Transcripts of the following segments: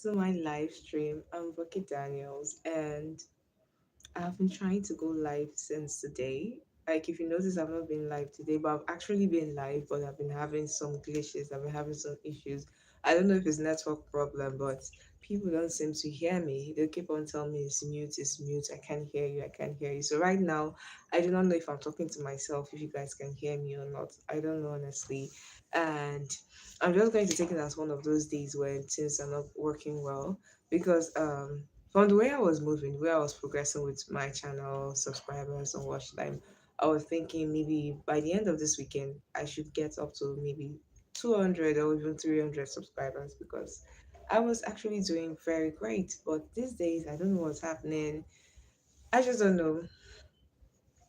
to my live stream. I'm Voke Daniels, and I've been trying to go live since today. Like, if you notice, I've not been live today, but I've actually been live, but I've been having some glitches. I've been having some issues. I don't know if it's network problem, but people don't seem to hear me. They keep on telling me it's mute. I can't hear you. I can't hear you. So right now, I do not know if I'm talking to myself, if you guys can hear me or not. I don't know honestly, and I'm just going to take it as one of those days when things are not working well because from the way I was moving, where I was progressing with my channel subscribers and watch time, I was thinking maybe by the end of this weekend, I should get up to maybe 200 or even 300 subscribers because I was actually doing very great. But these days, I don't know what's happening. I just don't know.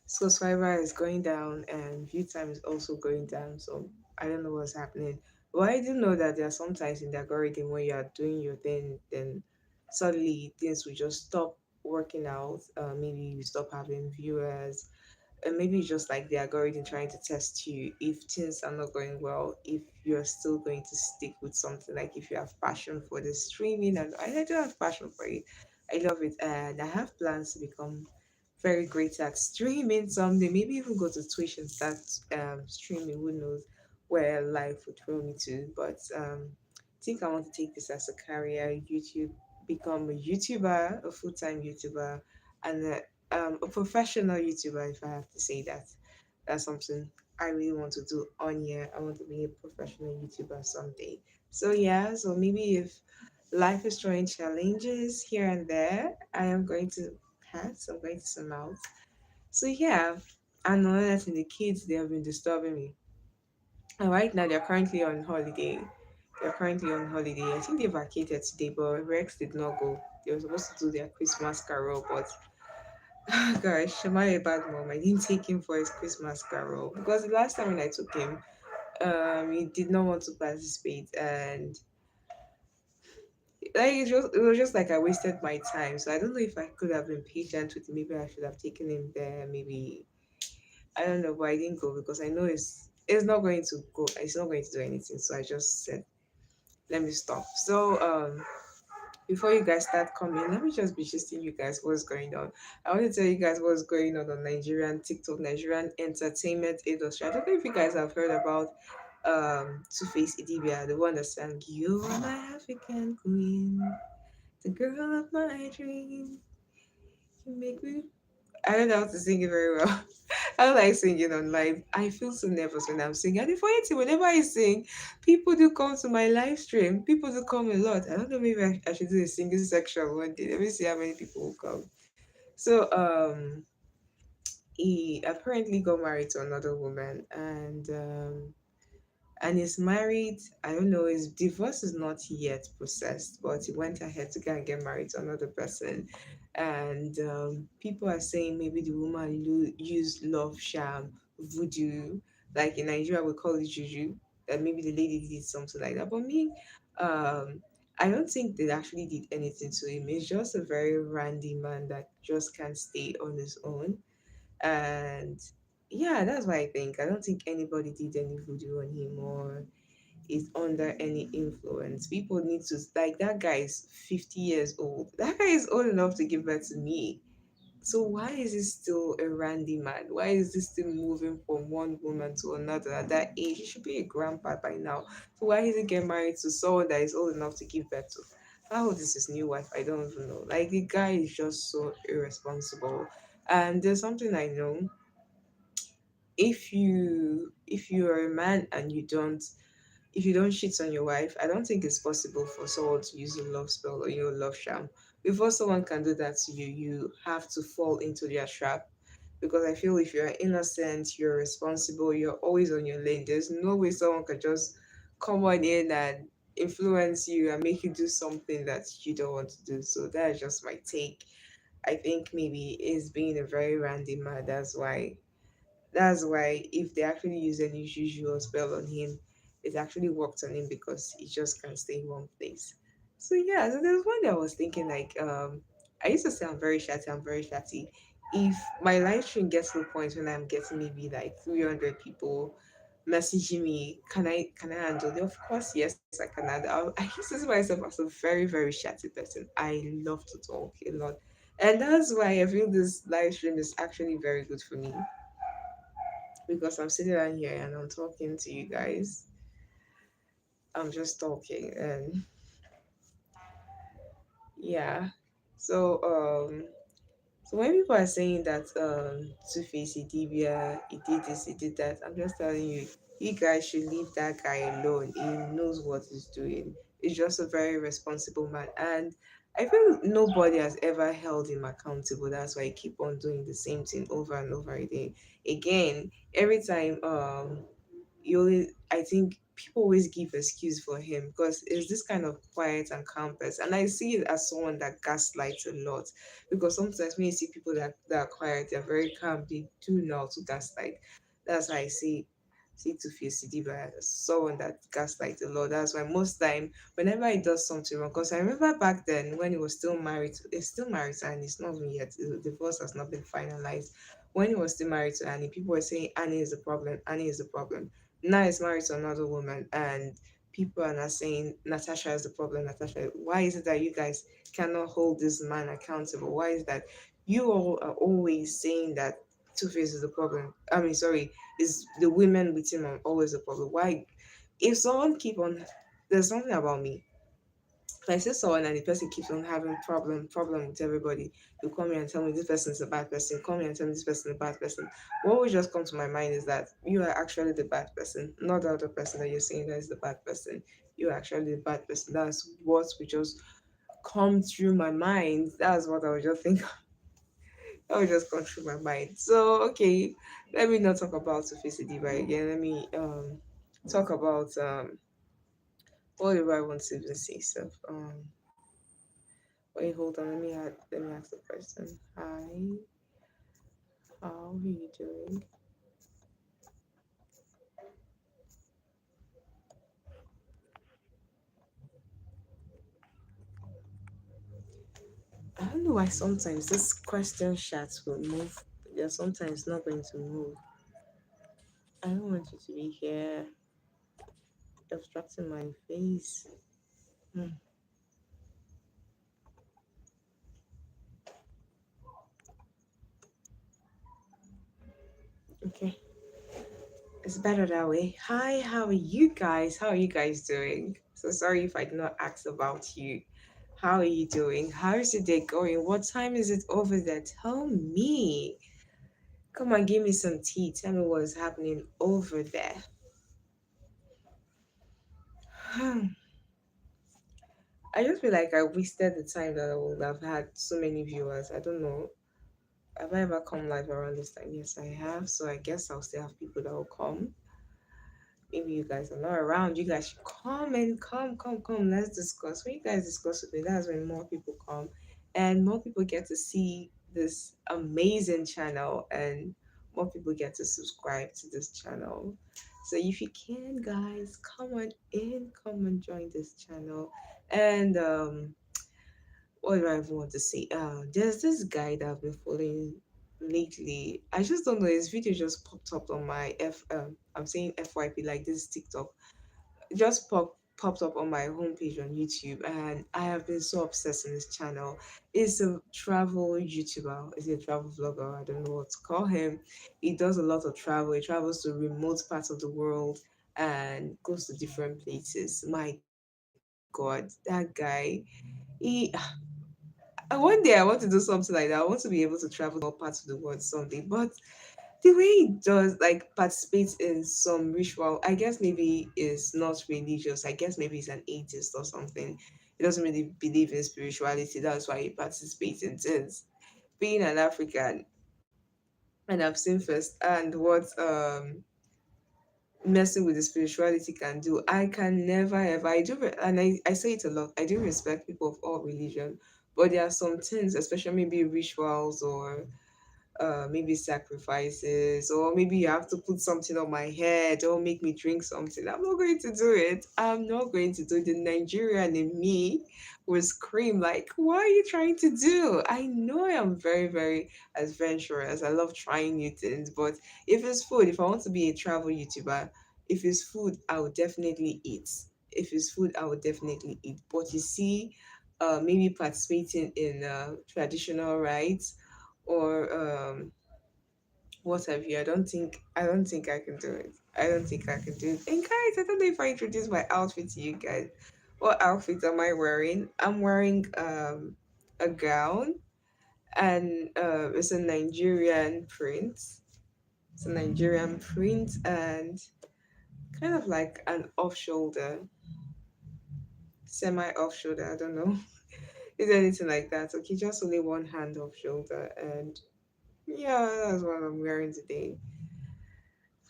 Subscriber is going down and view time is also going down. So I don't know what's happening. But I do know that there are sometimes in the algorithm when you are doing your thing, then suddenly things will just stop working out. Maybe you stop having viewers, and maybe it's just like the algorithm trying to test you if things are not going well, if you're still going to stick with something, like if you have passion for the streaming. And I do have passion for it. I love it, and I have plans to become very great at streaming someday, maybe even go to Twitch and start streaming. Who knows where life would throw me to, but I think I want to take this as a career. YouTube, become a YouTuber, a full-time YouTuber, and a professional YouTuber, if I have to say that. That's something I really want to do on here. I want to be a professional YouTuber someday. So yeah, so maybe if life is throwing challenges here and there, I am going to pass. I'm going to surmount. So yeah, and another thing, the kids, they have been disturbing me. And right now they're currently on holiday. They're currently on holiday. I think they vacated today, but Rex did not go. They were supposed to do their Christmas carol, but gosh, am I a bad mom? I didn't take him for his Christmas carol because the last time when I took him, he did not want to participate, and like it was just like I wasted my time. So I don't know if I could have been patient with him. Maybe I should have taken him there. Maybe I don't know, but I didn't go because I know it's not going to go. It's not going to do anything. So I just said, let me stop. So before you guys start coming, let me just be gisting you guys what's going on. I want to tell you guys what's going on Nigerian TikTok, Nigerian entertainment industry. I don't know if you guys have heard about Two Face Idibia, the one that sang "You Are My African Queen, the girl of my dream. You make me." I don't know how to sing it very well. I don't like singing on live. I feel so nervous when I'm singing. And the funny thing, whenever I sing, people do come to my live stream. People do come a lot. I don't know, maybe I should do a singing section one day. Let me see how many people will come. So he apparently got married to another woman, and he's married. I don't know, his divorce is not yet processed, but he went ahead to go and get married to another person. And people are saying maybe the woman used love sham, voodoo, like in Nigeria we call it juju, that maybe the lady did something like that. But me, um I don't think they actually did anything to him. He's just a very randy man that just can't stay on his own. And yeah, that's what I think. I don't think anybody did any voodoo on him or is under any influence. People need to, like, that guy is 50 years old. That guy is old enough to give birth to me. So why is he still a randy man? Why is he still moving from one woman to another at that age? He should be a grandpa by now. So why is he getting married to someone that is old enough to give birth to? How old is his new wife? I don't even know. Like, the guy is just so irresponsible. And there's something I know. If you are a man and if you don't cheat on your wife, I don't think it's possible for someone to use a love spell or your love charm. Before someone can do that to you, you have to fall into their trap. Because I feel if you're innocent, you're responsible, you're always on your lane, there's no way someone can just come on in and influence you and make you do something that you don't want to do. So that's just my take. I think maybe it's being a very random man. That's why if they actually use any juju or spell on him, it actually worked on him because he just can't stay in one place. So yeah, so there was one day I was thinking like, I used to say I'm very chatty, I'm very chatty. If my live stream gets to the point when I'm getting maybe like 300 people, messaging me, can I handle it? Of course, yes, I can handle. I used to see myself as a very very chatty person. I love to talk a lot, and that's why I feel this live stream is actually very good for me because I'm sitting down here and I'm talking to you guys. I'm just talking, and yeah. So so when people are saying that Two Face, he did this, he did that, I'm just telling you, you guys should leave that guy alone. He knows what he's doing. He's just a very responsible man, and I feel nobody has ever held him accountable. That's why he keep on doing the same thing over and over again. Again, every time you always, I think people always give excuse for him because it's this kind of quiet and calm person, and I see it as someone that gaslights a lot. Because sometimes when you see people that are quiet, they're very calm, they do know how to gaslight. That's how I see to feel Sidiba as someone that gaslights a lot. That's why most time whenever he does something wrong, because I remember back then when he was still married, he's still married and it's not even yet, the divorce has not been finalized. When he was still married to Annie, people were saying Annie is the problem, Annie is the problem. Now he's married to another woman, and people are not saying Natasha is the problem. Natasha, why is it that you guys cannot hold this man accountable? Why is that you all are always saying that Two Face is the problem? I mean, sorry, is the women with him are always the problem? Why? If someone keep on, there's something about me. If I see someone and the person keeps on having problem with everybody, you come here and tell me this person is a bad person. Come here and tell me this person is a bad person. What would just come to my mind is that you are actually the bad person, not the other person that you're saying that is the bad person. You are actually the bad person. That's what would just come through my mind. That's what I would just think. That would just come through my mind. So okay, let me not talk about Sufisi Diva again. Let me talk about what do I want to even say stuff. Wait, hold on. Let me ask the question. Hi, how are you doing? I don't know why sometimes this question chat will move. Yeah, sometimes not going to move. I don't want you to be here obstructing my face. Hmm. Okay, it's better that way. Hi, how are you guys? How are you guys doing? So sorry if I did not ask about you. How are you doing? How is your day going? What time is it over there? Tell me. Come on, give me some tea. Tell me what is happening over there. I just feel like I wasted the time that I would have had so many viewers. I don't know. Have I ever come live around this time? Yes, I have. So I guess I'll still have people that will come. Maybe you guys are not around. You guys should come and come. Let's discuss. When you guys discuss with me, that's when more people come and more people get to see this amazing channel and more people get to subscribe to this channel. So if you can, guys, come on in, come and join this channel. And what do I even want to say? There's this guy that I've been following lately. I just don't know. His video just popped up on my I'm saying FYP like this TikTok. It just popped up on my homepage on YouTube, and I have been so obsessed in his channel. It's a travel YouTuber. Is he a travel vlogger? I don't know what to call him. He does a lot of travel. He travels to remote parts of the world and goes to different places. My God, that guy. He one day I want to do something like that. I want to be able to travel to all parts of the world someday. But the way he does like participates in some ritual, I guess maybe is not religious. I guess maybe he's an atheist or something. He doesn't really believe in spirituality. That's why he participates in things. Being an African, and I've seen first and what messing with the spirituality can do. I can never ever. And I say it a lot. I do respect people of all religion, but there are some things, especially maybe rituals or maybe sacrifices, or maybe you have to put something on my head or make me drink something. I'm not going to do it. I'm not going to do it. The Nigerian in me will scream like, "What are you trying to do?" I know I am very, very adventurous. I love trying new things, but if it's food, if I want to be a travel YouTuber, If it's food, I would definitely eat. If it's food, I would definitely eat. But you see, maybe participating in traditional rites or what have you, I don't think I can do it. I don't think I can do it. And guys, I don't know if I introduce my outfit to you guys. What outfit am I wearing? I'm wearing a gown, and it's a Nigerian print. It's a Nigerian print and kind of like an off shoulder, semi off shoulder. I don't know. Is there anything like that? Okay, just only one hand off shoulder, and yeah, that's what I'm wearing today.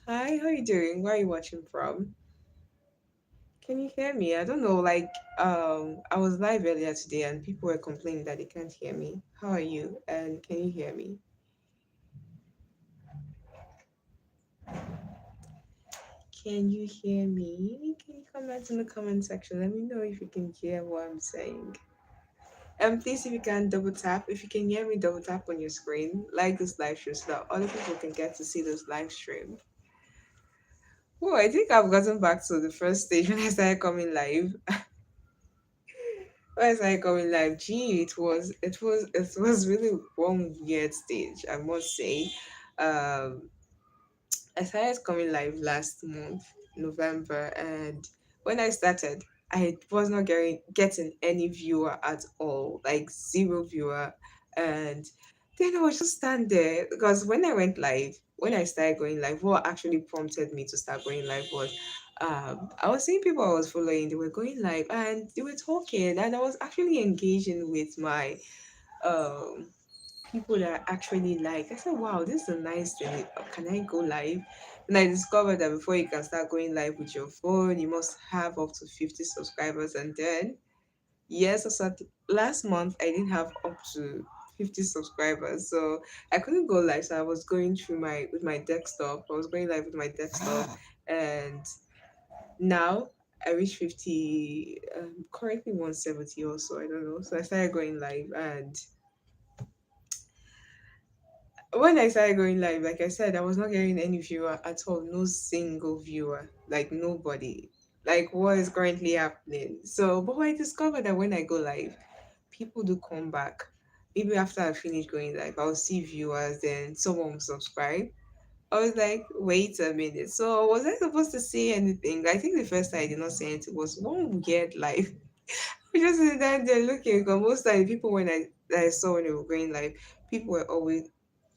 Hi, how you doing? Where are you watching from? Can you hear me? I don't know. Like, I was live earlier today, and people were complaining that they can't hear me. How are you? And can you hear me? Can you hear me? Can you comment in the comment section? Let me know if you can hear what I'm saying. And please, if you can double tap, if you can hear me, double tap on your screen, like this live stream so that other people can get to see this live stream. Oh, I think I've gotten back to the first stage when I started coming live. When I started coming live, gee, it was really one weird stage, I must say. Um, I started coming live last month, November, and when I started, I was not getting any viewer at all, like zero viewer. And then I was just stand there because when I started going live, what actually prompted me to start going live was I was seeing people I was following, they were going live and they were talking, and I was actually engaging with my um people that I actually like. I said, wow, this is a nice thing. Can I go live? And I discovered that before you can start going live with your phone, you must have up to 50 subscribers. And then, yes, so last month I didn't have up to 50 subscribers. So I couldn't go live. So I was going through with my desktop. I was going live with my desktop. And now I reached 50, currently 170 also. I don't know. So I started going live, and when I started going live, like I said, I was not getting any viewer at all, no single viewer, like nobody, like what is currently happening. So, but I discovered that when I go live, people do come back. Maybe after I finish going live, I'll see viewers, then someone will subscribe. I was like, wait a minute. So, was I supposed to say anything? I think the first time I did not say anything was one weird live. I just sitting down there looking, because most time people I saw when they were going live, people were always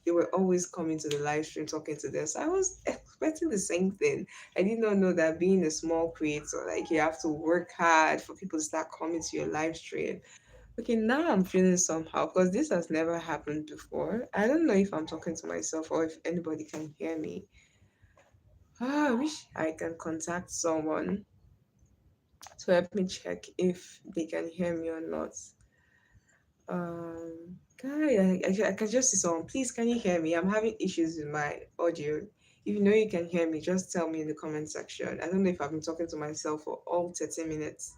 they were always coming to the live stream talking to them. So I was expecting the same thing. I did not know that being a small creator, like you have to work hard for people to start coming to your live stream. Okay, now I'm feeling somehow because this has never happened before. I don't know if I'm talking to myself or if anybody can hear me. I wish I can contact someone to help me check if they can hear me or not. Guy, I can just see someone. Please, can you hear me? I'm having issues with my audio. If you know you can hear me, just tell me in the comment section. I don't know if I've been talking to myself for all 30 minutes.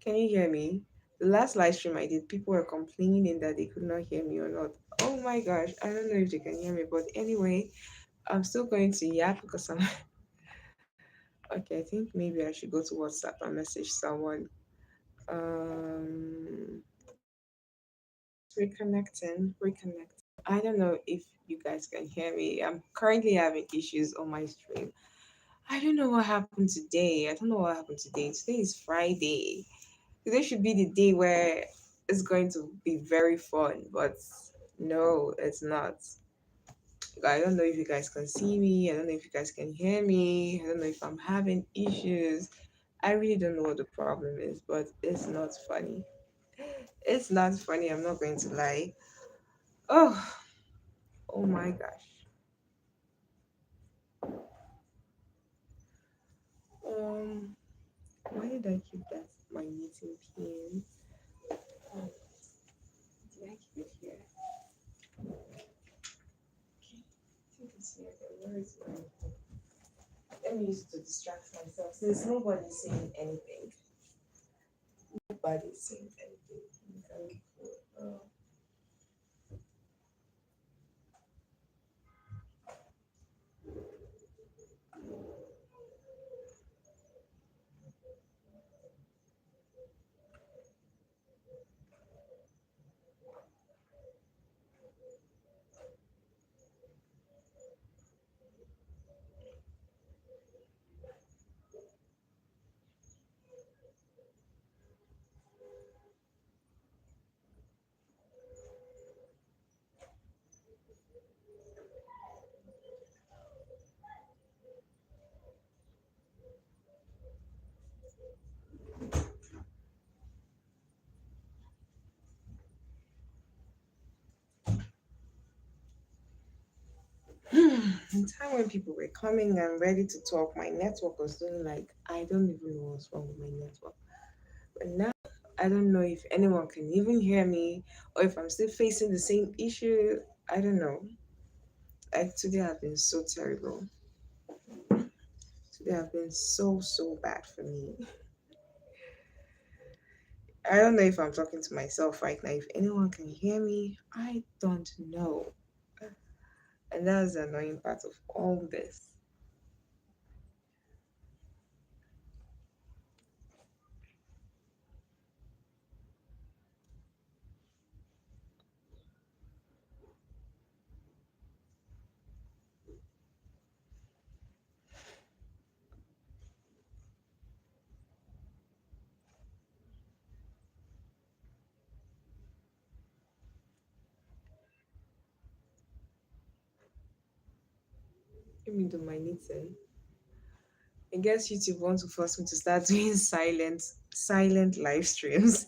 Can you hear me? The last live stream I did, people were complaining that they could not hear me or not. Oh my gosh, I don't know if they can hear me, but anyway, I'm still going to yap because I'm okay. I think maybe I should go to WhatsApp and message someone. Reconnecting. I don't know if you guys can hear me. I'm currently having issues on my stream. I don't know what happened today. I don't know what happened today. Today is Friday. Today should be the day where it's going to be very fun, but no, it's not. I don't know if you guys can see me. I don't know if you guys can hear me. I don't know if I'm having issues. I really don't know what the problem is, but it's not funny. It's not funny. I'm not going to lie. Oh, oh my gosh. Um, why did I keep that my meeting pin? Oh, did I keep it here? Okay, I think it's here. Where is my? Let me use it to distract myself since nobody's saying anything. Nobody's saying anything. Uh, time when people were coming and ready to talk, my network was doing like I don't even know what's wrong with my network. But now I don't know if anyone can even hear me or if I'm still facing the same issue. I don't know. Like today have been so terrible. Today have been so bad for me. I don't know if I'm talking to myself right now. If anyone can hear me, I don't know. And that's the annoying part of all this. Let me do my knitting. I guess YouTube wants to force me to start doing silent live streams.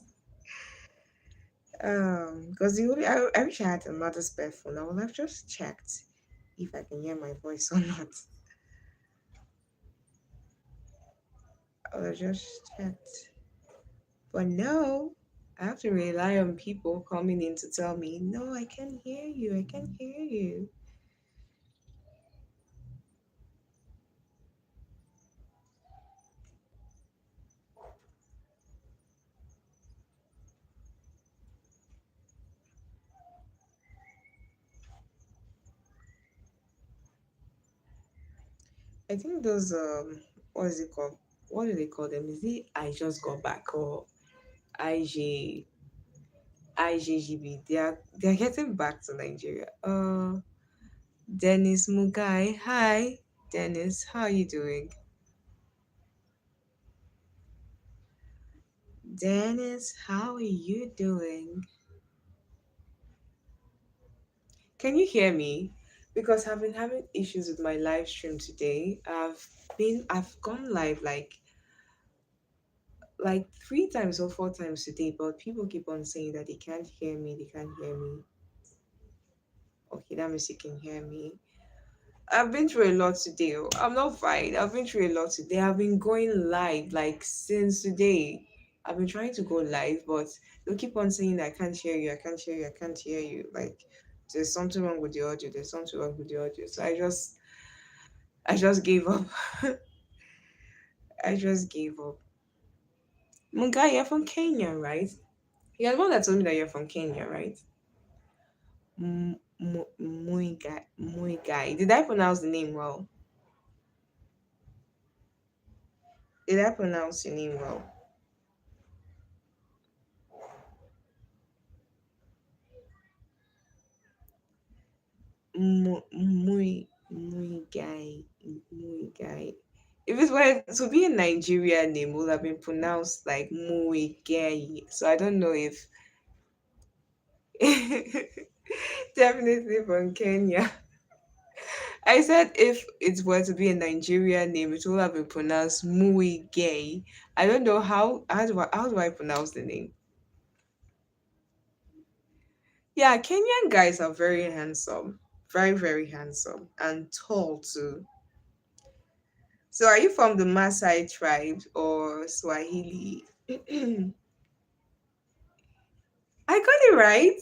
Because I wish I had another spare phone. I would have just checked if I can hear my voice or not. I would have just checked. But no, I have to rely on people coming in to tell me, no, I can't hear you. I can't hear you. I think those what is it called? What do they call them? Is it I just got back or IJ IJGB? They are getting back to Nigeria. Dennis Mugai. Hi, Dennis. How are you doing? Dennis, how are you doing? Can you hear me? Because I've been having issues with my live stream today. I've gone live like 3 times or 4 times today, but people keep on saying that they can't hear me, they can't hear me. Okay, that means you can hear me. I've been through a lot today. Oh. I'm not fine. I've been through a lot today. I've been going live like since today. I've been trying to go live, but they'll keep on saying I can't hear you, I can't hear you, I can't hear you. Like there's something wrong with the audio, there's something wrong with the audio. So I just gave up. I just gave up. Mungai, you're from Kenya, right? You're the one that told me that you're from Kenya, right? Muigai. Muigai. Did I pronounce the name well? Did I pronounce your name well? Muigai. Muigai. If it were to be a Nigerian name, it would have been pronounced like Muigai. So I don't know if definitely from Kenya. I said if it were to be a Nigerian name, it would have been pronounced Muigai. I don't know how do I pronounce the name? Yeah, Kenyan guys are very handsome, very handsome and tall too. So, are you from the Maasai tribe or Swahili? I got it right.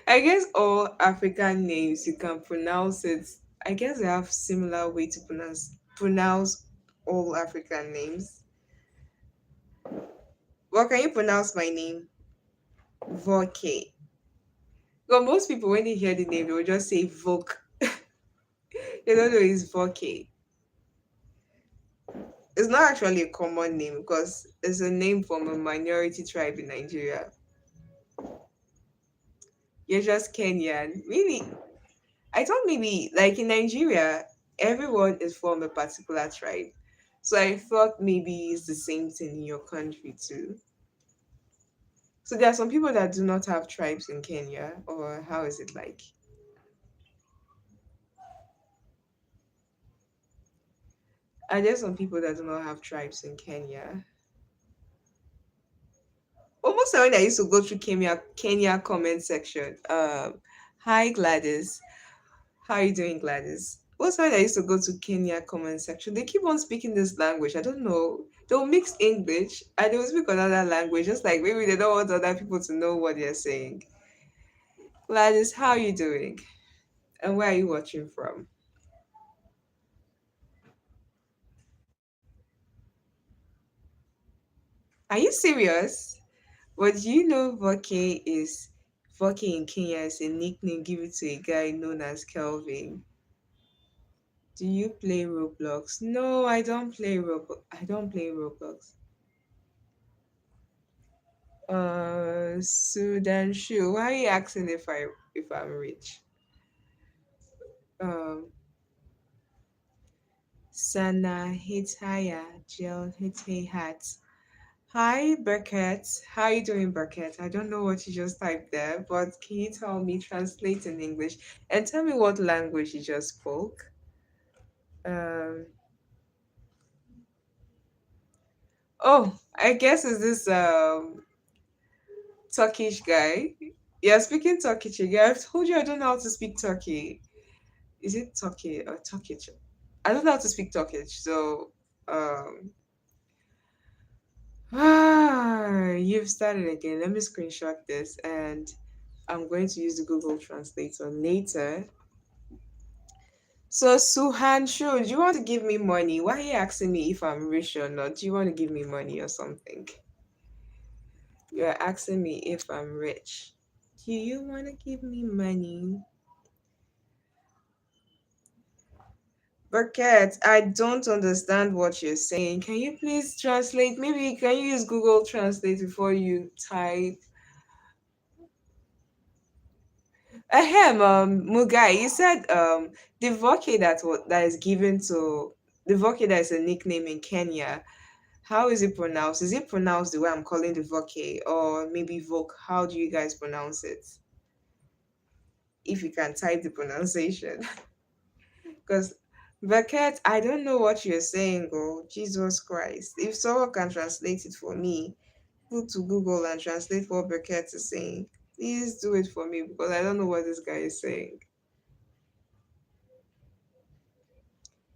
I guess all African names you can pronounce it. I guess they have similar way to pronounce all African names. Well, can you pronounce my name? Voke. Well, most people when they hear the name, they will just say Voke. They don't know it's Voke. It's not actually a common name because it's a name from a minority tribe in Nigeria. You're just Kenyan. Really? I thought maybe like in Nigeria, everyone is from a particular tribe. So I thought maybe it's the same thing in your country too. So there are some people that do not have tribes in Kenya, or how is it like? Are there some people that do not have tribes in Kenya? Almost when I used to go through Kenya comment section. Hi Gladys. How are you doing, Gladys? What's why I used to go to Kenya comment section? They keep on speaking this language. I don't know. They'll mix English and they'll speak another language, just like maybe they don't want other people to know what they're saying. Gladys, how are you doing? And where are you watching from? Are you serious? But do you know Voke in Kenya is a nickname given to a guy known as Kelvin? Do you play Roblox? No, I don't play Roblox. I don't play Roblox. Sudan Shu, why are you asking if I'm rich? Um, Sana Hitaya Gel Hite Hat. Hi, Burkett. How are you doing, Burkett? I don't know what you just typed there, but can you tell me, translate in English, and tell me what language you just spoke? Um, oh, I guess is this Turkish guy? Yeah, speaking Turkish again. I've told you I don't know how to speak Turkey. Is it Turkey or Turkish? I don't know how to speak Turkish, so um you've started again. Let me screenshot this and I'm going to use the Google Translator later. So Suhanshu, do you want to give me money? Why are you asking me if I'm rich or not? Do you want to give me money or something? You're asking me if I'm rich. Do you want to give me money? Burkett, I don't understand what you're saying. Can you please translate? Maybe can you use Google Translate before you type? Ahem, Mugai, you said the Voke that is given to the Voke that is a nickname in Kenya. How is it pronounced? Is it pronounced the way I'm calling the Voke or maybe Voke? How do you guys pronounce it? If you can type the pronunciation. Because Bucket, I don't know what you're saying, oh Jesus Christ. If someone can translate it for me, go to Google and translate what Bucket is saying. Please do it for me because I don't know what this guy is saying.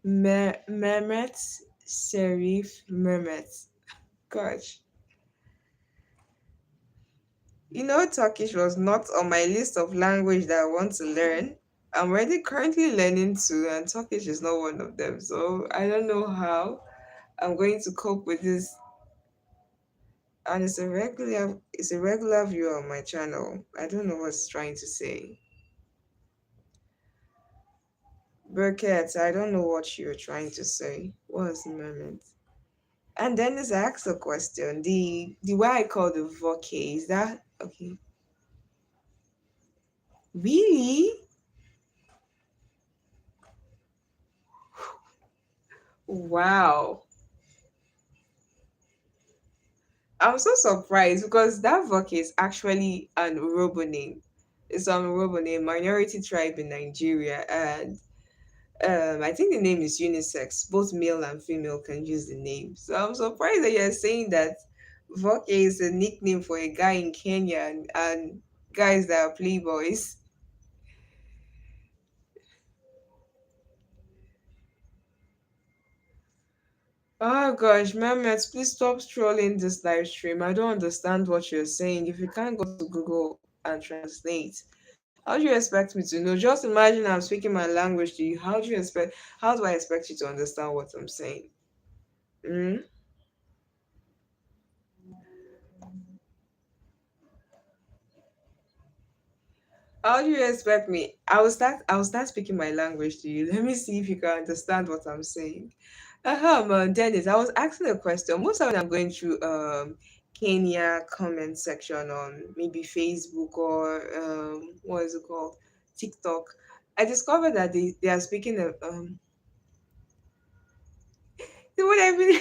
Mehmet Serif Mehmet. Gosh. You know, Turkish was not on my list of language that I want to learn. I'm already currently learning two, and Turkish is not one of them. So I don't know how I'm going to cope with this. And it's a regular view on my channel. I don't know what's trying to say. Burkett, I don't know what you're trying to say. What's the moment? And then there's ask a question. The way I call the voke, is that okay? Really? Wow. I'm so surprised because that voke is actually an Urobo name. It's an Urobo name, minority tribe in Nigeria, and I think the name is unisex. Both male and female can use the name. So I'm surprised that you're saying that Voke is a nickname for a guy in Kenya and guys that are playboys. Oh gosh, Mehmet, please stop trolling this live stream. I don't understand what you're saying. If you can't go to Google and translate, how do you expect me to know? Just imagine I'm speaking my language to you. How do I expect you to understand what I'm saying? Mm? How do you expect me? I will start speaking my language to you. Let me see if you can understand what I'm saying. Dennis, I was asking a question. Most of when I'm going through Kenya comment section on maybe Facebook or what is it called? TikTok. I discovered that they are speaking of what I mean,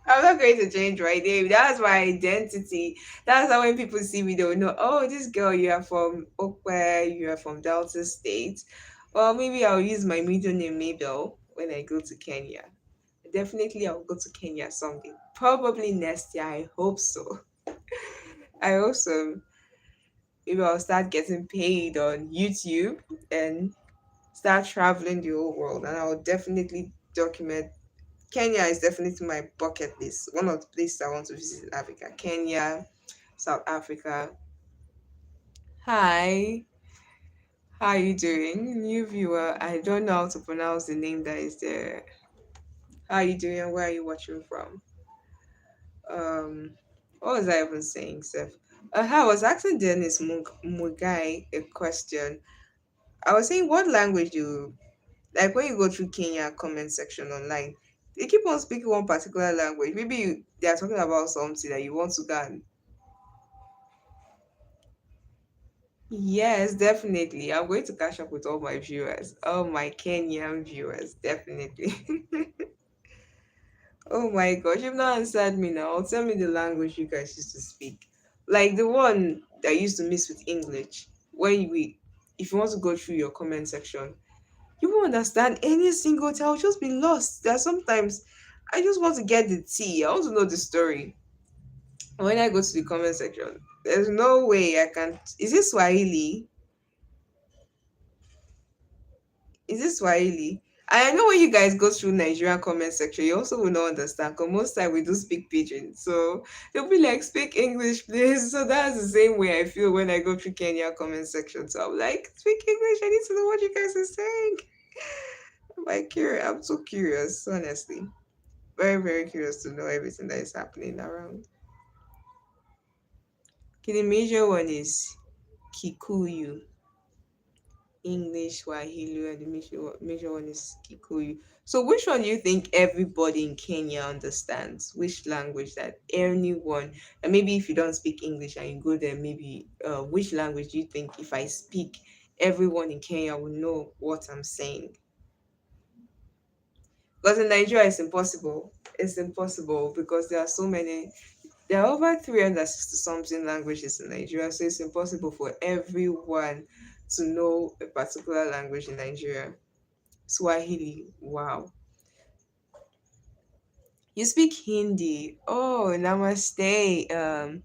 I'm not going to change my name. That's my identity. That's how when people see me, they'll know, oh, this girl, you are from Okwe, you are from Delta State. Well, maybe I'll use my middle name, Mabel, when I go to Kenya. Definitely, I'll go to Kenya someday. Probably next year. I hope so. I also maybe I'll start getting paid on YouTube and start traveling the whole world, and I'll definitely document. Kenya is definitely my bucket list. One of the places I want to visit in Africa. Kenya, South Africa. Hi, how are you doing? New viewer. I don't know how to pronounce the name that is there. How are you doing and where are you watching from? Um, what was I even saying, Seth? I was asking Dennis Mugai a question. I was saying, what language do, like when you go through Kenya comment section online, they keep on speaking one particular language. Maybe they are talking about something that you want to go and. Yes, definitely. I'm going to catch up with all my viewers, all my Kenyan viewers, definitely. Oh my gosh, you've not answered me now. Tell me the language you guys used to speak. Like the one that used to mix with English. When we, if you want to go through your comment section, you won't understand any single thing. I'll just be lost. There are sometimes I just want to get the tea. I want to know the story. When I go to the comment section, there's no way I can. Is it Swahili? Is it Swahili? I know when you guys go through Nigerian comment section, you also will not understand because most time we do speak pidgin. So they'll be like, speak English, please. So that's the same way I feel when I go through Kenya comment section. So I'm like, speak English. I need to know what you guys are saying. I'm like curious. I'm so curious, honestly. Very, very curious to know everything that is happening around. Okay, the major one is Kikuyu. English, Swahili, and the major one is Kikuyu. So, which one do you think everybody in Kenya understands? Which language that anyone, and maybe if you don't speak English and you go there, maybe which language do you think if I speak, everyone in Kenya will know what I'm saying? Because in Nigeria, it's impossible. It's impossible because there are so many. There are over 360 something languages in Nigeria, so it's impossible for everyone to know a particular language in Nigeria. Swahili. Wow. You speak Hindi. Oh, namaste.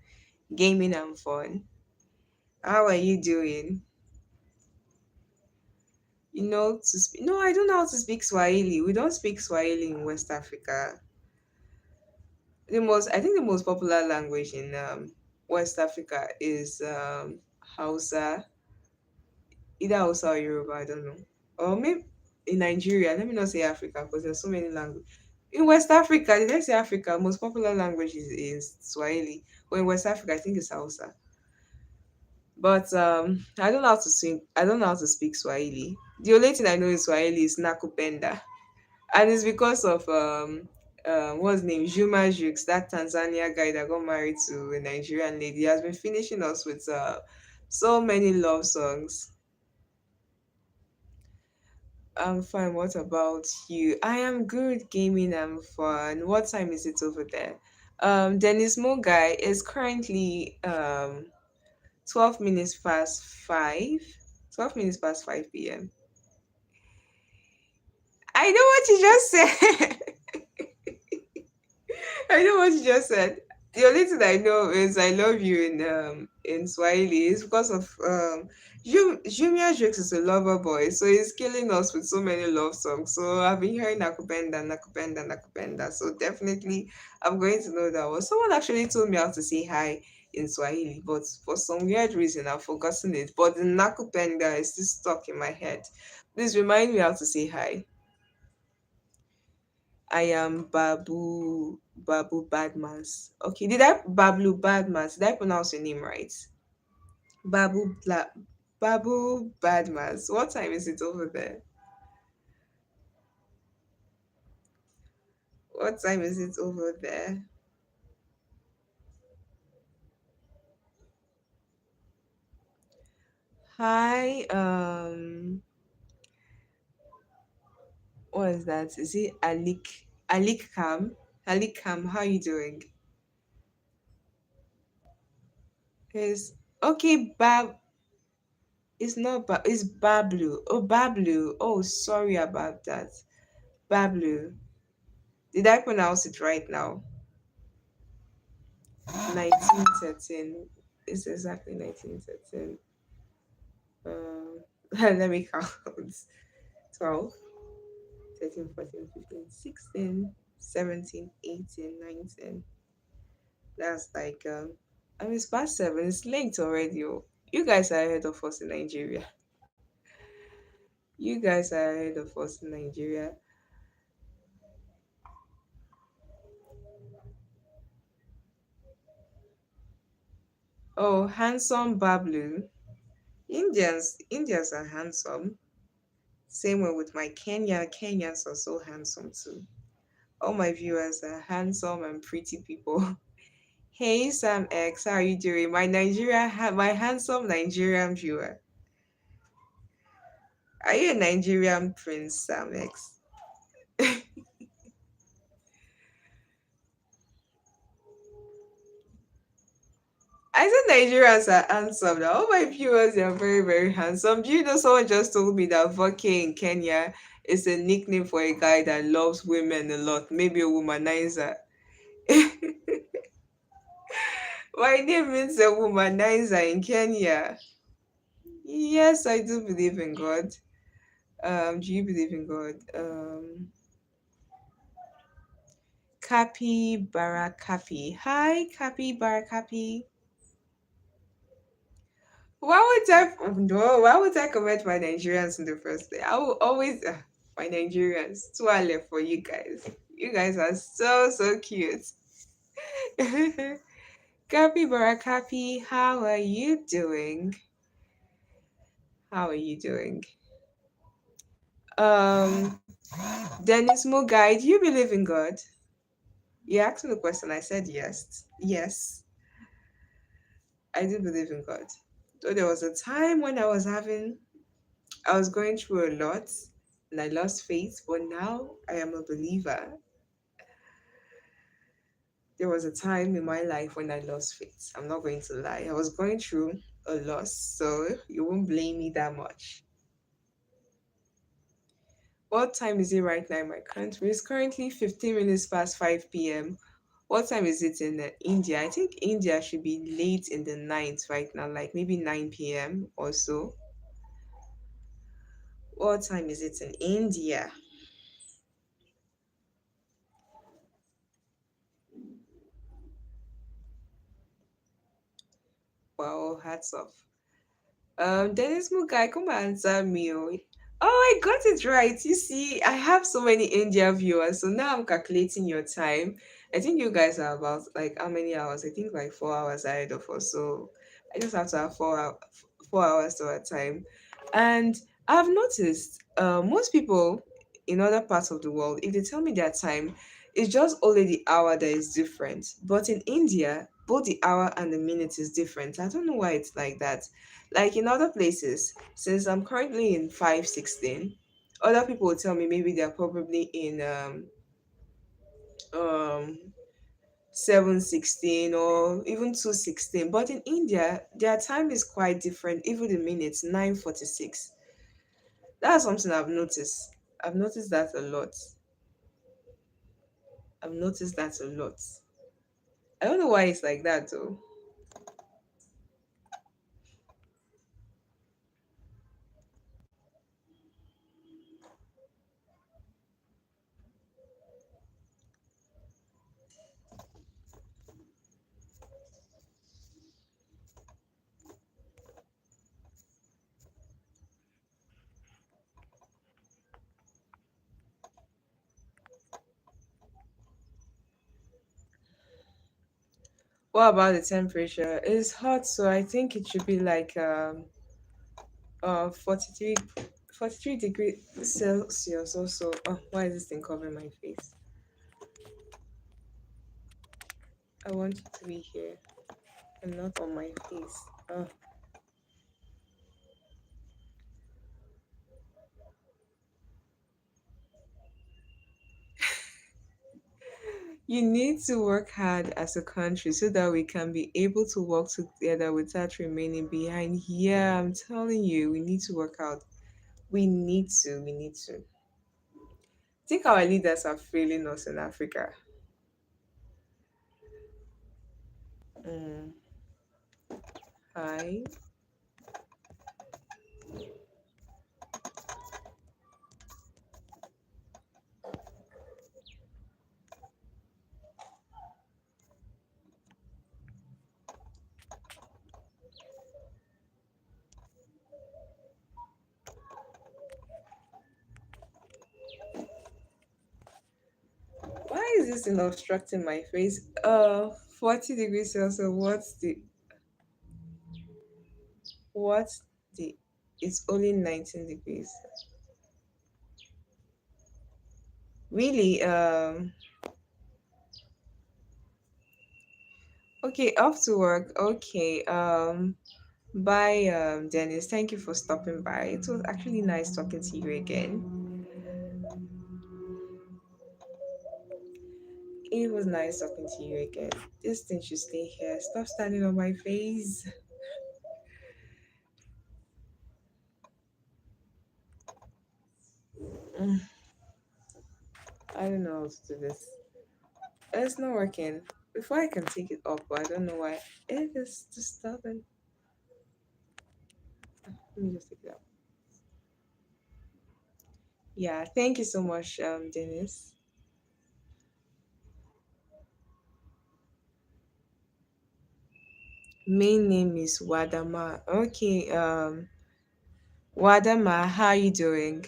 Gaming and fun. How are you doing? You know to speak. No, I don't know how to speak Swahili. We don't speak Swahili in West Africa. I think the most popular language in West Africa is Hausa, either Hausa or Yoruba. I don't know, or maybe in Nigeria. Let me not say Africa because there's so many languages. In West Africa, did I say Africa? Most popular language is Swahili. But in West Africa, I think it's Hausa. But I don't know how to sing. I don't know how to speak Swahili. The only thing I know in Swahili is Nakupenda, and it's because of what's his name, Juma Jukes, that Tanzania guy that got married to a Nigerian lady. He has been finishing us with so many love songs. I'm fine. What about you? I am good, gaming and fun. What time is it over there? Dennis Mogai is currently 12 minutes past 5. 12 minutes past 5 p.m. I know what you just said. I know what you just said. The only thing I know is I love you in Swahili is because of Jumia Jukes is a lover boy, so he's killing us with so many love songs. So I've been hearing Nakupenda, Nakupenda, Nakupenda. So definitely I'm going to know that one. Someone actually told me how to say hi in Swahili, but for some weird reason I've forgotten it. But the Nakupenda is still stuck in my head. Please remind me how to say hi. I am Babu Badmas. Okay, did I Bablu Badmas? Did I pronounce your name right? Babu Bla Babu Badmas. What time is it over there? What time is it over there? Hi, what is that? Is it Alik Kam? Alik Kam, how are you doing? Is okay, it's not it's Bablu. Oh, Bablu. Oh, sorry about that. Bablu. Did I pronounce it right now? 1913. It's exactly 1913. Let me count. 12, 13, 14, 15, 16, 17, 18, 19. That's like, I mean, it's past 7. It's late already. Oh. You guys are ahead of us in Nigeria. You guys are ahead of us in Nigeria. Oh, handsome Bablu. Indians are handsome. Same way with my Kenya. Kenyans are so handsome too. All my viewers are handsome and pretty people. Hey Sam X, how are you doing? My handsome Nigerian viewer. Are you a Nigerian prince, Sam X? I said Nigerians are handsome. Now all my viewers are very, very handsome. Do you know someone just told me that Voke in Kenya is a nickname for a guy that loves women a lot, maybe a womanizer. My name means a womanizer in Kenya. Yes, I do believe in God. Do you believe in God? Kapi Barakapi. Hi, Kapi Barakapi. Why would I comment my Nigerians in the first place? I will always my Nigerians. Tuale for you guys. You guys are so so cute. Kapi Barakapi, how are you doing? How are you doing? Um, Dennis Mugai, do you believe in God? You asked me the question. I said yes. Yes, I do believe in God. Though there was a time when I was going through a lot and I lost faith, but now I am a believer. There was a time in my life when I lost faith. I'm not going to lie. I was going through a loss, so you won't blame me that much. What time is it right now in my country? It's currently 15 minutes past 5 p.m. What time is it in India? I think India should be late in the night right now, like maybe 9 p.m. or so. What time is it in India? Wow, hats off. Dennis Mugai, come and answer me. Oh, I got it right. You see, I have so many India viewers, so now I'm calculating your time. I think you guys are about like how many hours? I think like 4 hours ahead of us. So I just have to have 4 hours to our time. And I've noticed most people in other parts of the world, if they tell me their time, it's just only the hour that is different. But in India, both the hour and the minute is different. I don't know why it's like that. Like in other places, since I'm currently in 516, other people will tell me maybe they're probably in um 716 or even 216. But in India, their time is quite different, even the minutes 9:46. That's something I've noticed. I've noticed that a lot. I've noticed that a lot. I don't know why it's like that though. What about the temperature? It's hot, so I think it should be like 43, 43 degrees Celsius also. Oh, why is this thing covering my face? I want you to be here and not on my face. Oh, you need to work hard as a country so that we can be able to work together without remaining behind. Yeah, I'm telling you, we need to work out. We need to. We need to. I think our leaders are failing us in Africa. Mm. Hi. this thing obstructing my face? 40 degrees Celsius. What's the? It's only 19 degrees. Really? Okay, off to work. Okay. Bye, Dennis. Thank you for stopping by. It was actually nice talking to you again. It was nice talking to you again. This thing should stay here. Stop standing on my face. Mm, I don't know how to do this. It's not working. Before I can take it off, but I don't know why. It is disturbing. Let me just take it out. Yeah, thank you so much, Dennis. Main name is Wadama. Okay, Wadama, how you doing?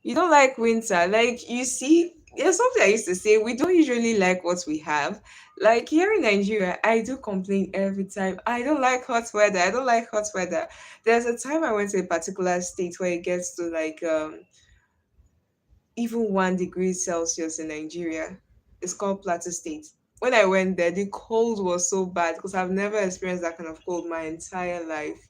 You don't like winter. Like, you see, there's something I used to say. We don't usually like what we have. Like, here in Nigeria, I do complain every time. I don't like hot weather. I don't like hot weather. There's a time I went to a particular state where it gets to like even 1 degree Celsius in Nigeria. It's called Plateau State. When I went there, the cold was so bad because I've never experienced that kind of cold my entire life.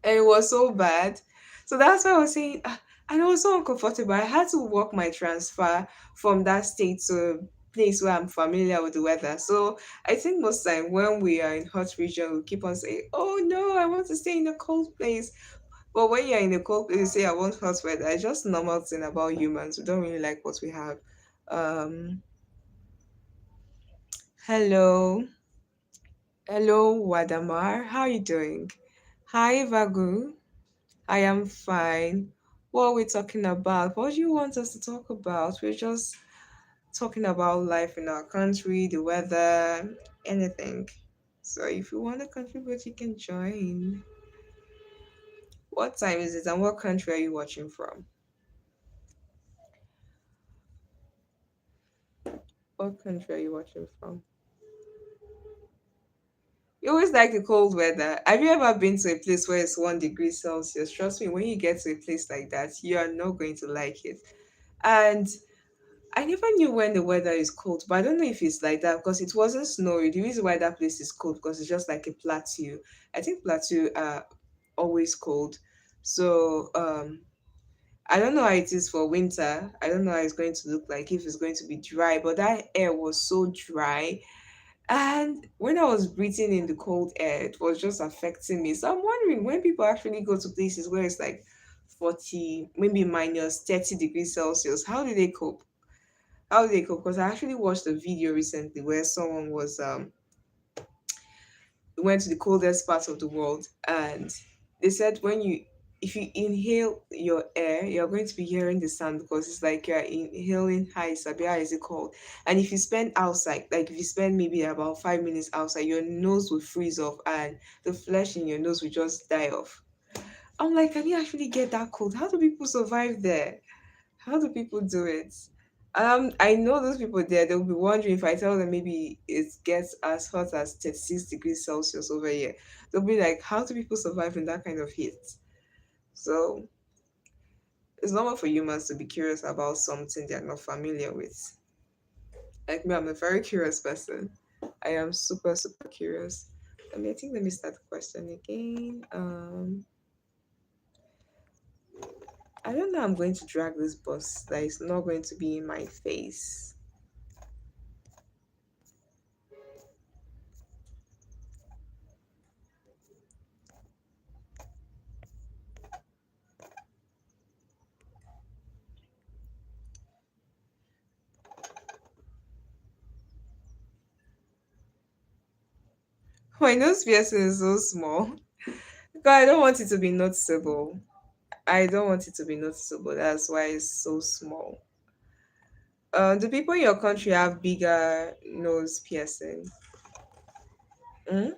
And it was so bad. So that's why I was saying, and it was so uncomfortable. I had to walk my transfer from that state to a place where I'm familiar with the weather. So I think most time when we are in hot region, we keep on saying, "Oh no, I want to stay in a cold place." But when you're in a cold place, you say, "I want hot weather." It's just normal thing about humans. We don't really like what we have. Um, hello, hello, Wadamar. How are you doing? Hi, Vagu. I am fine. What are we talking about? What do you want us to talk about? We're just talking about life in our country, the weather, anything. So if you want to contribute, you can join. What time is it and what country are you watching from? What country are you watching from? You always like the cold weather. Have you ever been to a place where it's 1 degree Celsius? Trust me, when you get to a place like that, you are not going to like it. And I never knew when the weather is cold, but I don't know if it's like that because it wasn't snowy. The reason why that place is cold because it's just like a plateau. I think plateau are always cold. So I don't know how it is for winter. I don't know how it's going to look like if it's going to be dry, but that air was so dry. And when I was breathing in the cold air, it was just affecting me. So I'm wondering when people actually go to places where it's like 40, maybe minus 30 degrees Celsius, how do they cope? How they cope? Because I actually watched a video recently where someone was went to the coldest part of the world, and they said when you if you inhale your air, you're going to be hearing the sound because it's like you're inhaling high sabi how is it called? And if you spend outside, like if you spend maybe about 5 minutes outside, your nose will freeze off and the flesh in your nose will just die off. I'm like, can you actually get that cold? How do people survive there? How do people do it? I know those people there, they'll be wondering if I tell them maybe it gets as hot as 36 degrees Celsius over here. They'll be like, how do people survive in that kind of heat? So it's normal for humans to be curious about something they're not familiar with. Like me, I'm a very curious person. I am super, super curious. Let me start the question again. I don't know I'm going to drag this bus that is not going to be in my face. My nose piercing is so small. Because I don't want it to be noticeable. I don't want it to be noticeable. That's why it's so small. Do people in your country have bigger nose piercing? Mm?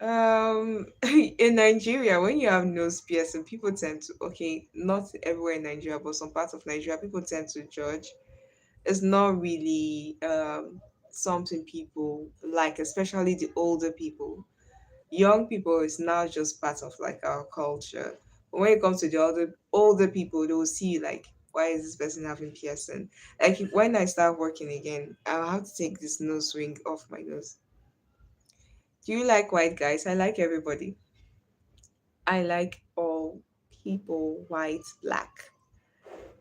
In Nigeria, when you have nose piercing, people tend to, okay, not everywhere in Nigeria, but some parts of Nigeria, people tend to judge. It's not really something people like, especially the older people. Young people is now just part of like our culture. But when it comes to the older people, they will see you like, why is this person having piercing? Like when I start working again, I'll have to take this nose ring off my nose. Do you like white guys? I like everybody. I like all people, white, black,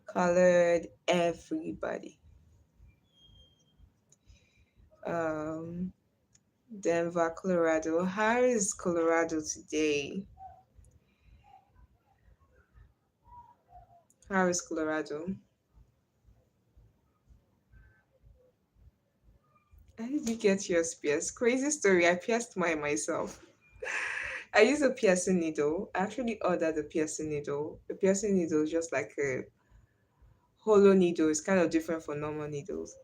colored, everybody. Um, Denver, Colorado. How is Colorado today? How is Colorado? How did you get yours pierced? Crazy story. I pierced mine myself. I use a piercing needle. I actually ordered a piercing needle. The piercing needle is just like a hollow needle. It's kind of different from normal needles.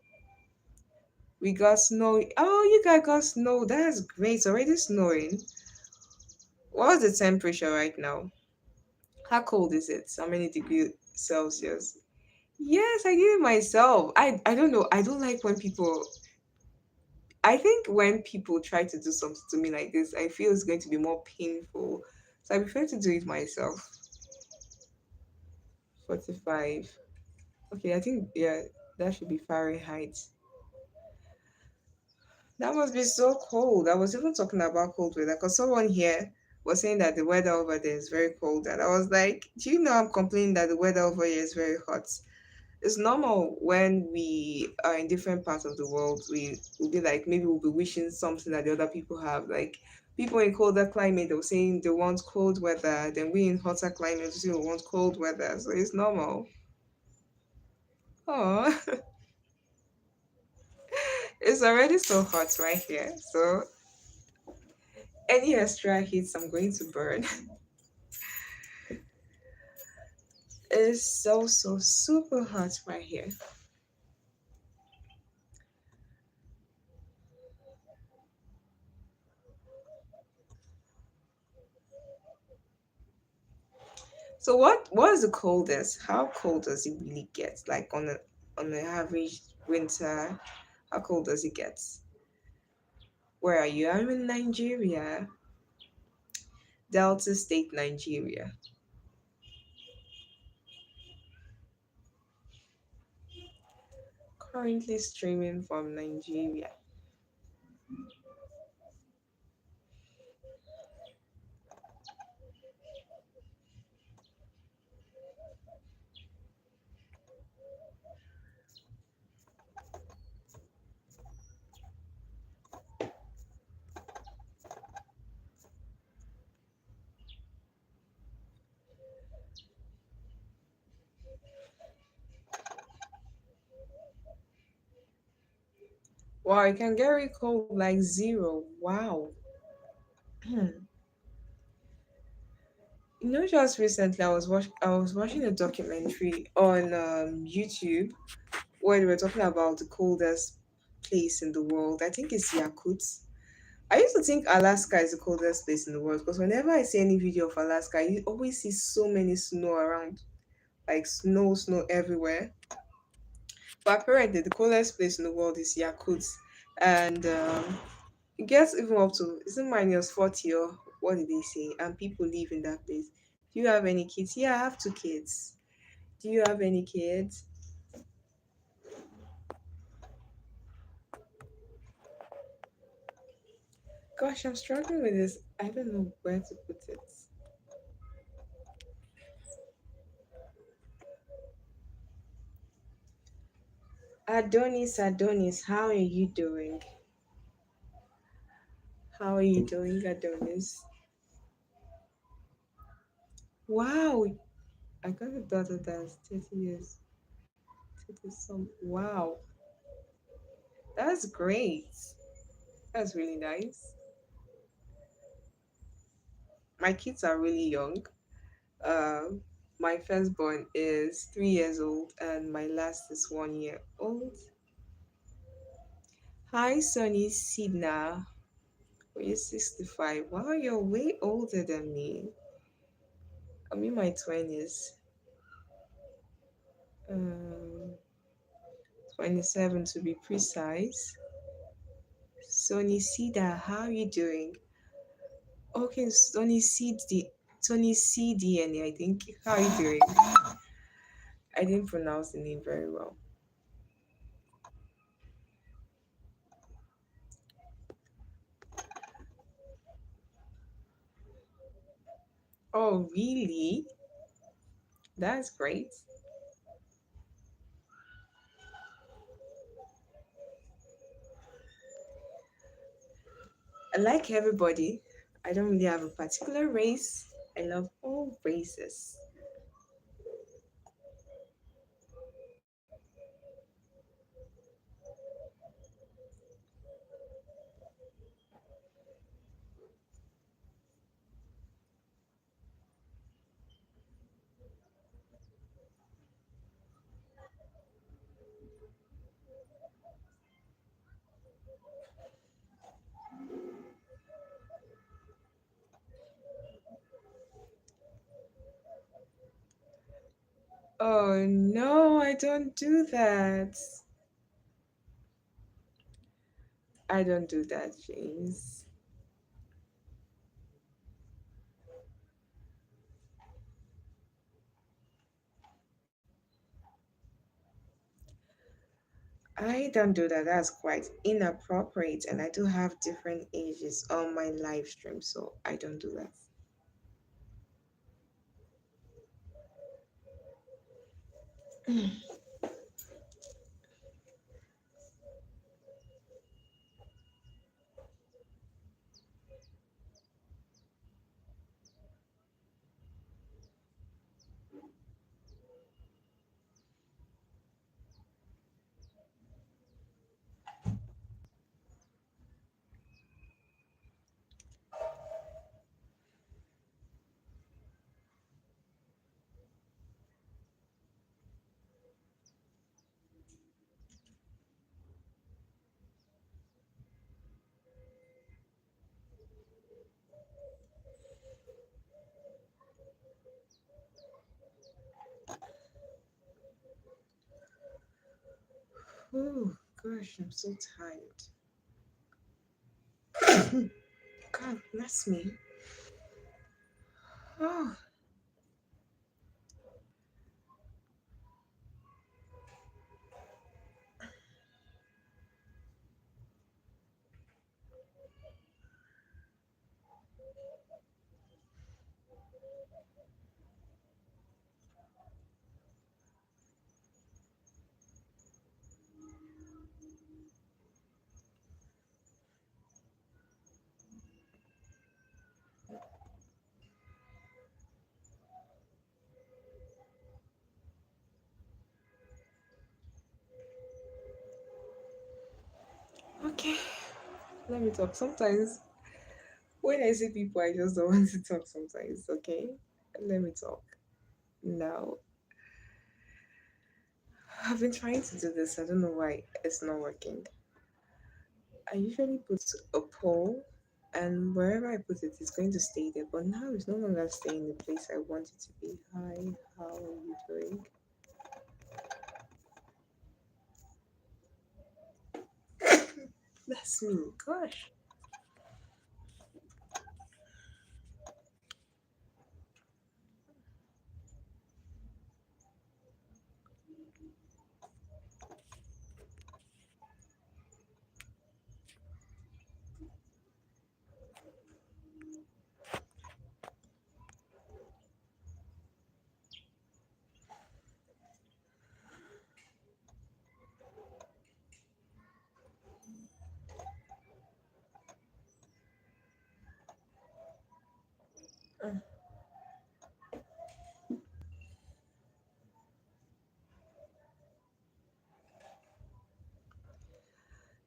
We got snow. Oh, you guys got snow. That's great. It's already snowing. What's the temperature right now? How cold is it? How many degrees Celsius? Yes, I did it myself. I don't know. I don't like when people. I think when people try to do something to me like this, I feel it's going to be more painful. So I prefer to do it myself. 45. Okay, I think, yeah, that should be Fahrenheit. That must be so cold. I was even talking about cold weather because someone here was saying that the weather over there is very cold. And I was like, do you know I'm complaining that the weather over here is very hot? It's normal when we are in different parts of the world. We will be like, maybe we'll be wishing something that the other people have. Like people in colder climate, they were saying they want cold weather. Then we in hotter climate, we say we want cold weather. So it's normal. Oh, it's already so hot right here. So any extra heat I'm going to burn. It's so super hot right here. So what is the coldest? How cold does it really get? Like on an average winter, how cold does it get? Where are you? I'm in Nigeria, Delta State, Nigeria. Currently streaming from Nigeria. Wow, it can get very cold like zero. Wow. Just recently I was watching a documentary on YouTube where they were talking about the coldest place in the world. I think it's Yakut. I used to think Alaska is the coldest place in the world because whenever I see any video of Alaska, you always see so many snow around, like snow everywhere. But apparently, the coldest place in the world is Yakut, and it gets even up to isn't minus 40 or what did they say? And people live in that place. Do you have any kids? Yeah, I have two kids. Do you have any kids? Gosh, I'm struggling with this. I don't know where to put it. Adonis, how are you doing? How are you doing, Adonis? Wow, I got a daughter that's 30 years. 30 some. Wow, that's great. That's really nice. My kids are really young. Um, my firstborn is 3 years old, and my last is 1 year old. Hi, Sonny Sidna. Oh, you're 65. Wow, you're way older than me. I'm in my 20s. Um, 27 to be precise. Sonny Sida, how are you doing? Okay, Sonny CDNA, I think. How are you doing? I didn't pronounce the name very well. Oh, really? That's great. I like everybody. I don't really have a particular race. I love all races. Oh no, I don't do that. I don't do that, James. I don't do that. That's quite inappropriate, and I do have different ages on my live stream, so I don't do that. Oh gosh, I'm so tired. God bless me. Oh, okay. Let me talk. Sometimes when I see people, I just don't want to talk sometimes, okay? Let me talk. Now, I've been trying to do this. I don't know why it's not working. I usually put a poll, and wherever I put it, it's going to stay there. But now it's no longer staying in the place I want it to be. Hi, how are you doing? That's me. Gosh. Uh,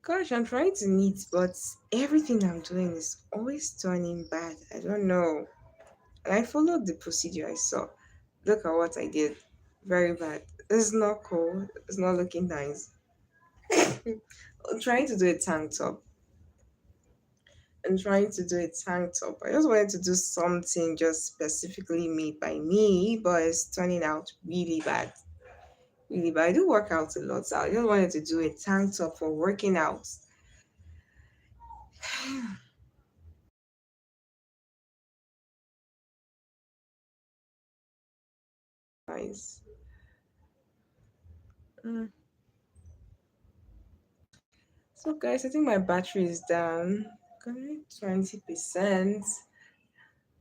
Gosh, I'm trying to knit, but everything I'm doing is always turning bad. I don't know. And I followed the procedure I saw. Look at what I did. Very bad. It's not cool. It's not looking nice. I'm trying to do a tank top. and trying to do a tank top. I just wanted to do something just specifically made by me, but it's turning out really bad. Really bad. I do work out a lot, so I just wanted to do a tank top for working out. Nice. Mm. So guys, I think my battery is down. Currently 20%.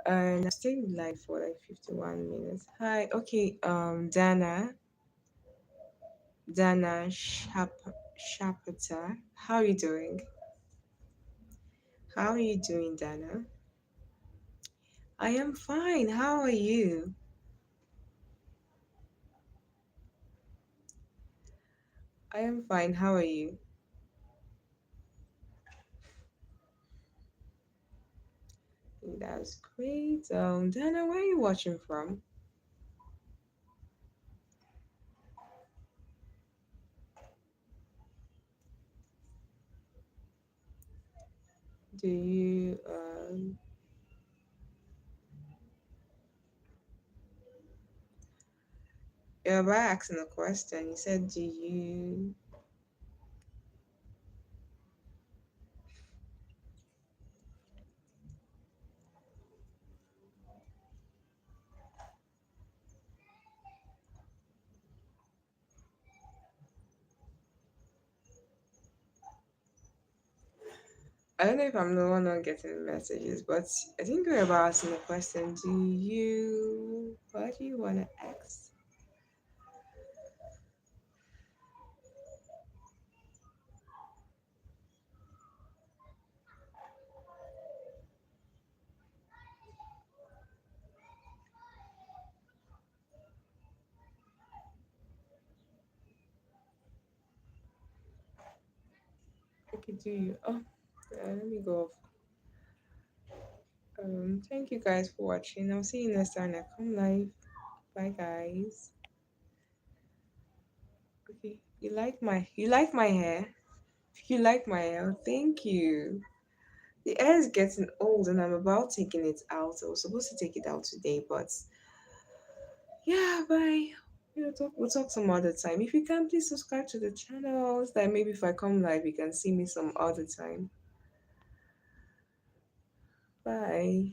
And I stayed live for like 51 minutes. Hi, okay, Dana Shapata. How are you doing? How are you doing, Dana? I am fine. How are you? I am fine. How are you? That's great. Dana, where are you watching from? Do you you're about asking a question. You said, do you I don't know if I'm the one not getting messages, but I think we're about asking a question. What do you wanna ask? Okay, do you let me go off. Thank you guys for watching. I'll see you next time I come live. Bye guys. Okay. You like my hair? You like my hair? Thank you. The hair is getting old and I'm about taking it out. I was supposed to take it out today, but yeah, bye. We'll talk some other time. If you can, please subscribe to the channels. That maybe if I come live, you can see me some other time. Bye.